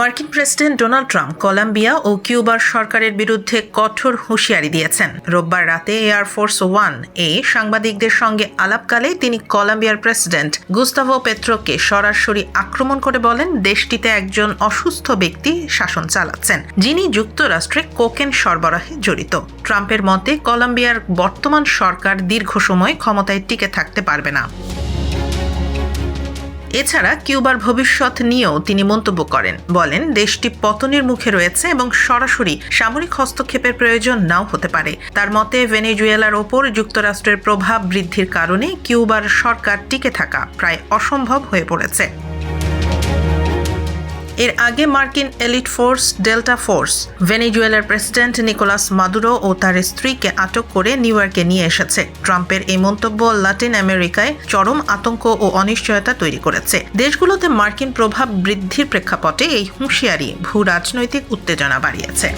মার্কিন president Donald Trump Colombia ও কিউবার সরকারের বিরুদ্ধে কঠোর হুঁশিয়ারি দিয়েছেন। রোববার রাতে এয়ারফোর্স ওয়ান সাংবাদিকদের সঙ্গে আলাপকালে তিনি কলম্বিয়ার প্রেসিডেন্ট গুস্তাভো পেত্রোকে সরাসরি আক্রমণ করে বলেন, দেশটিতে একজন অসুস্থ ব্যক্তি শাসন চালাচ্ছেন, যিনি যুক্তরাষ্ট্রে কোকেন সরবরাহে জড়িত। ট্রাম্পের মতে কলম্বিয়ার বর্তমান সরকার দীর্ঘ সময় ক্ষমতায় টিকে থাকতে পারবে না। এছাড়া কিউবার ভবিষ্যৎ নিয়েও তিনি মন্তব্য করেন, বলেন দেশটি পতনের মুখে রয়েছে এবং সরাসরি সামরিক হস্তক্ষেপের প্রয়োজন নাও হতে পারে। তার মতে ভেনেজুয়েলার ওপর যুক্তরাষ্ট্রের প্রভাব বৃদ্ধির কারণে কিউবার সরকার টিকে থাকা প্রায় অসম্ভব হয়ে পড়েছে। এর আগে মার্কিন এলিট ফোর্স ডেল্টা ফোর্স ভেনেজুয়েলার প্রেসিডেন্ট নিকোলাস মাদুরো ও তার স্ত্রীকে আটক করে নিউ ইয়র্কে নিয়ে এসেছে। ট্রাম্পের এই মন্তব্য লাতিন আমেরিকায় চরম আতঙ্ক ও অনিশ্চয়তা তৈরি করেছে। দেশগুলোতে মার্কিন প্রভাব বৃদ্ধির প্রেক্ষাপটে এই হুঁশিয়ারি ভূ রাজনৈতিক উত্তেজনা বাড়িয়েছে।